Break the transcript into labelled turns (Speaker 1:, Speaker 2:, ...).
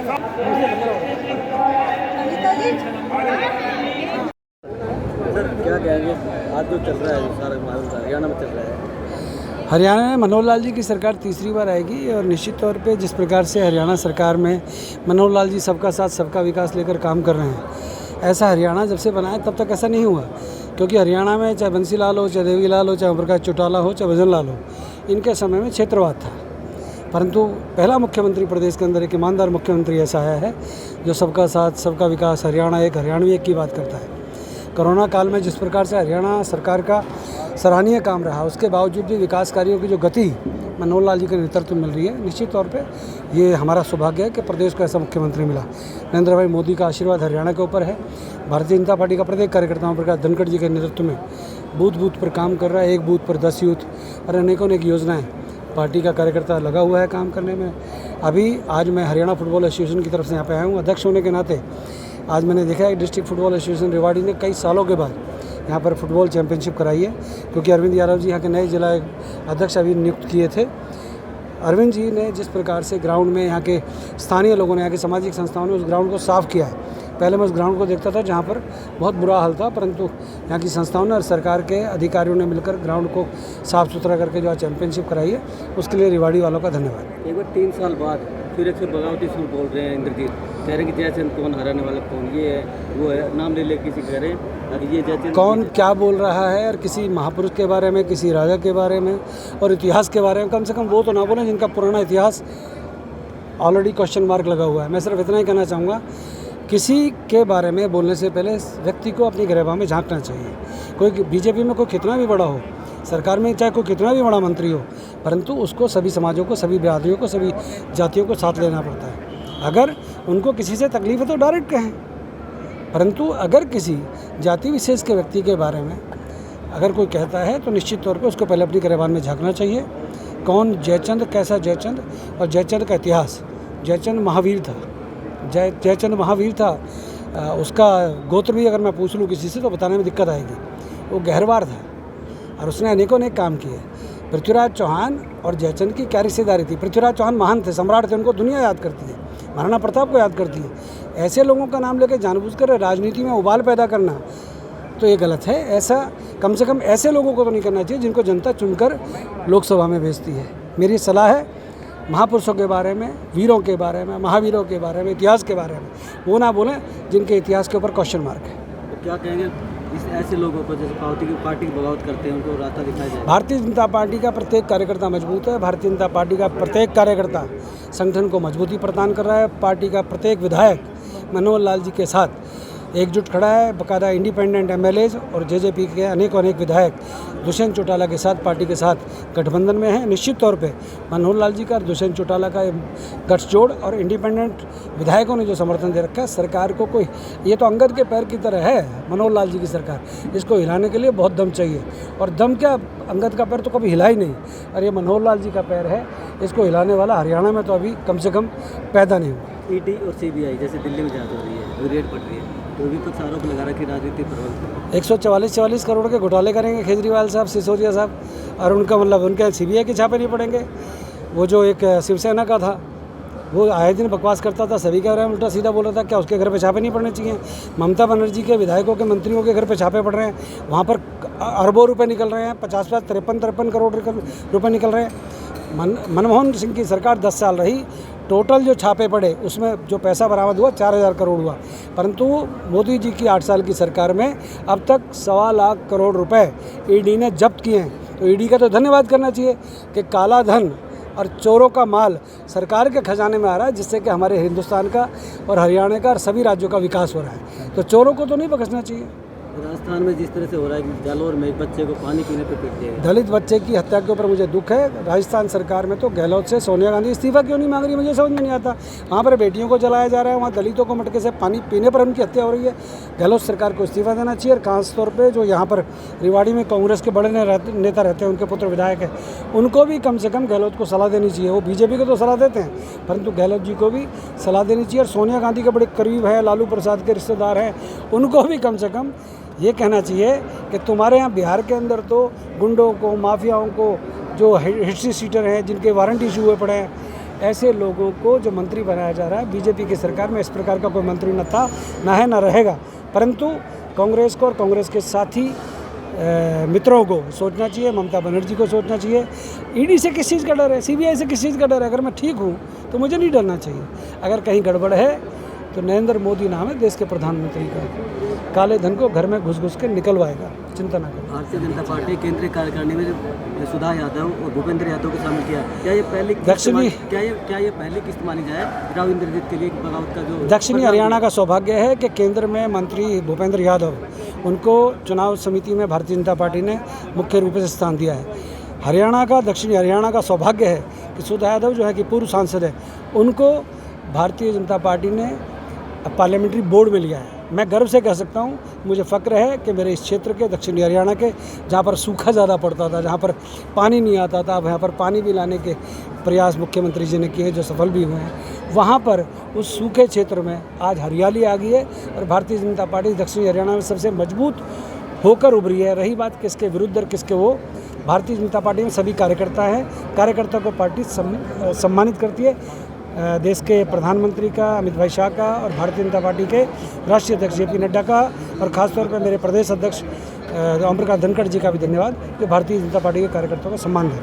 Speaker 1: Sir क्या कहेंगे आज जो चल रहा है सारा हरियाणा में चल रहा है?
Speaker 2: हरियाणा में मनोहर लाल जी की सरकार तीसरी बार आएगी और निश्चित तौर पे जिस प्रकार से हरियाणा सरकार में मनोहर लाल जी सबका साथ सबका विकास लेकर काम कर रहे हैं, ऐसा हरियाणा जब से बना है तब तक ऐसा नहीं हुआ। क्योंकि हरियाणा में चाहे बंसी लाल हो, चाहे देवी लाल हो, चाहे ओम प्रकाश चौटाला हो, चाहे भजन लाल हो, इनके समय में क्षेत्रवाद था। परंतु पहला मुख्यमंत्री प्रदेश के अंदर एक ईमानदार मुख्यमंत्री ऐसा आया है जो सबका साथ सबका विकास, हरियाणा एक, हरियाणवी एक की बात करता है। कोरोना काल में जिस प्रकार से हरियाणा सरकार का सराहनीय काम रहा, उसके बावजूद भी विकास कार्यों की जो गति मनोहर लाल जी के नेतृत्व में मिल रही है, निश्चित तौर पे ये हमारा सौभाग्य है कि प्रदेश को ऐसा मुख्यमंत्री मिला। नरेंद्र भाई मोदी का आशीर्वाद हरियाणा के ऊपर है। भारतीय जनता पार्टी का प्रत्येक कार्यकर्ता ओम प्रकाश धनखड़ जी के नेतृत्व में बूथ बूथ पर काम कर रहा है। एक बूथ पर 10 यूथ और अनेकों अनेक योजनाएँ पार्टी का कार्यकर्ता लगा हुआ है काम करने में। अभी आज मैं हरियाणा फुटबॉल एसोसिएशन की तरफ से यहाँ पे आया हूँ अध्यक्ष होने के नाते। आज मैंने देखा है डिस्ट्रिक्ट फुटबॉल एसोसिएशन रेवाड़ी ने कई सालों के बाद यहाँ पर फुटबॉल चैंपियनशिप कराई है, क्योंकि अरविंद यादव जी यहाँ के नए जिला अध्यक्ष अभी नियुक्त किए थे। अरविंद जी ने जिस प्रकार से ग्राउंड में यहाँ के स्थानीय लोगों ने, यहाँ की सामाजिक संस्थाओं ने उस ग्राउंड को साफ़ किया है। पहले मैं उस ग्राउंड को देखता था जहाँ पर बहुत बुरा हाल था, परंतु यहाँ की संस्थाओं ने और सरकार के अधिकारियों ने मिलकर ग्राउंड को साफ़ सुथरा करके जो चैंपियनशिप कराई है, उसके लिए रेवाड़ी वालों का धन्यवाद।
Speaker 1: एक बार 3 साल बाद फिर एक से बगावती सुर बोल रहे हैं इंद्रजीत, कह रहे हैं कि जयचंद कौन, हराने वाला कौन, ये है वो है, नाम ले ले किसी कह रहे हैं ये जयचंद
Speaker 2: कौन क्या बोल रहा है और किसी महापुरुष के बारे में, किसी राजा के बारे में और इतिहास के बारे में, कम से कम वो तो ना बोलें जिनका पुराना इतिहास ऑलरेडी क्वेश्चन मार्क लगा हुआ है। मैं सिर्फ इतना ही कहना चाहूँगा, किसी के बारे में बोलने से पहले व्यक्ति को अपनी गिरहबा में झांकना चाहिए। कोई बीजेपी में कोई कितना भी बड़ा हो, सरकार में चाहे कोई कितना भी बड़ा मंत्री हो, परंतु उसको सभी समाजों को, सभी बिरादरियों को, सभी जातियों को साथ लेना पड़ता है। अगर उनको किसी से तकलीफ है तो डायरेक्ट कहें, परंतु अगर किसी जाति विशेष के व्यक्ति के बारे में अगर कोई कहता है तो निश्चित तौर पे उसको पहले अपनी गिरहबान में झांकना चाहिए। कौन जयचंद, कैसा जयचंद और जयचंद का इतिहास। जयचंद महावीर था, जयचंद महावीर था। उसका गोत्र भी अगर मैं पूछ लूँ किसी से तो बताने में दिक्कत आएगी। वो गहरवार था और उसने अनेकों अनेक काम किए। पृथ्वीराज चौहान और जयचंद की क्या रिश्तेदारी थी। पृथ्वीराज चौहान महान थे, सम्राट थे, उनको दुनिया याद करती है, महाराणा प्रताप को याद करती है। ऐसे लोगों का नाम लेकर जानबूझकर राजनीति में उबाल पैदा करना तो ये गलत है। ऐसा कम से कम ऐसे लोगों को तो नहीं करना चाहिए जिनको जनता चुनकर लोकसभा में भेजती है। मेरी सलाह है, महापुरुषों के बारे में, वीरों के बारे में, महावीरों के बारे में, इतिहास के बारे में वो ना बोलें जिनके इतिहास के ऊपर क्वेश्चन मार्क है।
Speaker 1: तो क्या कहेंगे ऐसे लोगों को जैसे पार्टी की बगावत करते हैं, उनको रास्ता दिखाया जाए?
Speaker 2: भारतीय जनता पार्टी का प्रत्येक कार्यकर्ता मजबूत है। भारतीय जनता पार्टी का प्रत्येक कार्यकर्ता संगठन को मजबूती प्रदान कर रहा है। पार्टी का प्रत्येक विधायक मनोहर लाल जी के साथ एकजुट खड़ा है। बाकायदा इंडिपेंडेंट एमएलएज और जेजेपी के अनेकों अनेक विधायक दुष्यंत चौटाला के साथ, पार्टी के साथ गठबंधन में हैं। निश्चित तौर पे मनोहर लाल जी का और दुष्यंत चौटाला का गठजोड़ और इंडिपेंडेंट विधायकों ने जो समर्थन दे रखा है सरकार को, कोई ये तो अंगद के पैर की तरह है मनोहर लाल जी की सरकार, इसको हिलाने के लिए बहुत दम चाहिए। और दम क्या, अंगद का पैर तो कभी हिला ही नहीं, और ये मनोहर लाल जी का पैर है, इसको हिलाने वाला हरियाणा में तो अभी कम से कम पैदा नहीं हुआ।
Speaker 1: ईडी और सीबीआई जैसे दिल्ली में जांच हो रही है, वो रेड पड़ रही है, तो भी कुछ आरोप लगा रखी राजनीति प्रबंध।
Speaker 2: 144 करोड़ के घोटाले करेंगे केजरीवाल साहब, सिसोदिया साहब, और उनका मतलब उनके सीबीआई के छापे नहीं पड़ेंगे। वो जो एक शिवसेना का था वो आए दिन बकवास करता था, सभी के बारे में उल्टा सीधा बोल रहा था, क्या उसके घर पे छापे नहीं पड़ने चाहिए? ममता बनर्जी के विधायकों के, मंत्रियों के घर पे छापे पड़ रहे हैं, वहाँ पर अरबों रुपए निकल रहे हैं, 53 करोड़ रुपए निकल रहे हैं। मनमोहन सिंह की सरकार 10 साल रही, टोटल जो छापे पड़े उसमें जो पैसा बरामद हुआ 4000 करोड़ हुआ, परंतु मोदी जी की 8 साल की सरकार में अब तक 1.25 लाख करोड़ रुपए ईडी ने जब्त किए हैं। तो ईडी का तो धन्यवाद करना चाहिए कि काला धन और चोरों का माल सरकार के खजाने में आ रहा है, जिससे कि हमारे हिंदुस्तान का और हरियाणा का और सभी राज्यों का विकास हो रहा है। तो चोरों को तो नहीं बख्शना चाहिए।
Speaker 1: राजस्थान में जिस तरह से हो रहा है कि जालोर में एक बच्चे को पानी पीने पे पीट दिया,
Speaker 2: दलित बच्चे की हत्या के ऊपर मुझे दुख है। राजस्थान सरकार में तो गहलोत से सोनिया गांधी इस्तीफा क्यों नहीं मांग रही, मुझे समझ में नहीं आता। वहाँ पर बेटियों को जलाया जा रहा है, वहाँ दलितों को मटके से पानी पीने पर उनकी हत्या हो रही है। गहलोत सरकार को इस्तीफा देना चाहिए। और खास तौर पर जो यहाँ पर रेवाड़ी में कांग्रेस के बड़े नेता रहते हैं, उनके पुत्र विधायक हैं, उनको भी कम से कम गहलोत को सलाह देनी चाहिए। वो बीजेपी को तो सलाह देते हैं, परंतु गहलोत जी को भी सलाह देनी चाहिए। और सोनिया गांधी के बड़े करीब है, लालू प्रसाद के रिश्तेदार हैं, उनको भी कम से कम ये कहना चाहिए कि तुम्हारे यहाँ बिहार के अंदर तो गुंडों को, माफियाओं को, जो हिस्ट्री सीटर हैं, जिनके वारंट इशू हुए पड़े हैं, ऐसे लोगों को जो मंत्री बनाया जा रहा है, बीजेपी की सरकार में इस प्रकार का कोई मंत्री न था, न है, न रहेगा। परंतु कांग्रेस को और कांग्रेस के साथी मित्रों को सोचना चाहिए, ममता बनर्जी को सोचना चाहिए। ईडी से किस चीज़ का डर है, सीबीआई से किस चीज़ का डर है? अगर मैं ठीक हूँ तो मुझे नहीं डरना चाहिए। अगर कहीं गड़बड़ है तो नरेंद्र मोदी नाम है देश के प्रधानमंत्री का, काले धन को घर में घुस घुस के निकलवाएगा, चिंता ना करें।
Speaker 1: भारतीय जनता पार्टी केंद्रीय कार्यकारिणी में सुधा यादव और भूपेंद्र यादव को शामिल किया। क्या ये पहली किस्त मानी जाए राव इंद्रजीत के लिए बगावत का जो
Speaker 2: दक्षिणी हरियाणा का सौभाग्य है कि केंद्र में मंत्री भूपेंद्र यादव, उनको चुनाव समिति में भारतीय जनता पार्टी ने मुख्य रूप से स्थान दिया है। हरियाणा का, दक्षिणी हरियाणा का सौभाग्य है कि सुधा यादव जो है कि पूर्व सांसद है, उनको भारतीय जनता पार्टी ने पार्लियामेंट्री बोर्ड में लिया है। मैं गर्व से कह सकता हूँ, मुझे फ़क्र है कि मेरे इस क्षेत्र के, दक्षिणी हरियाणा के, जहाँ पर सूखा ज़्यादा पड़ता था, जहाँ पर पानी नहीं आता था, अब यहाँ पर पानी भी लाने के प्रयास मुख्यमंत्री जी ने किए जो सफल भी हुए हैं। वहाँ पर उस सूखे क्षेत्र में आज हरियाली आ गई है और भारतीय जनता पार्टी दक्षिणी हरियाणा में सबसे मजबूत होकर उभरी है। रही बात किसके विरुद्ध और किसके वो, भारतीय जनता पार्टी में सभी कार्यकर्ता हैं, कार्यकर्ता को पार्टी सम्मानित करती है। देश के प्रधानमंत्री का, अमित भाई शाह का, और भारतीय जनता पार्टी के राष्ट्रीय अध्यक्ष JP नड्डा का, और ख़ासतौर पर मेरे प्रदेश अध्यक्ष ओम प्रकाश धनखड़ जी का भी धन्यवाद कि भारतीय जनता पार्टी के कार्यकर्ताओं का सम्मान है।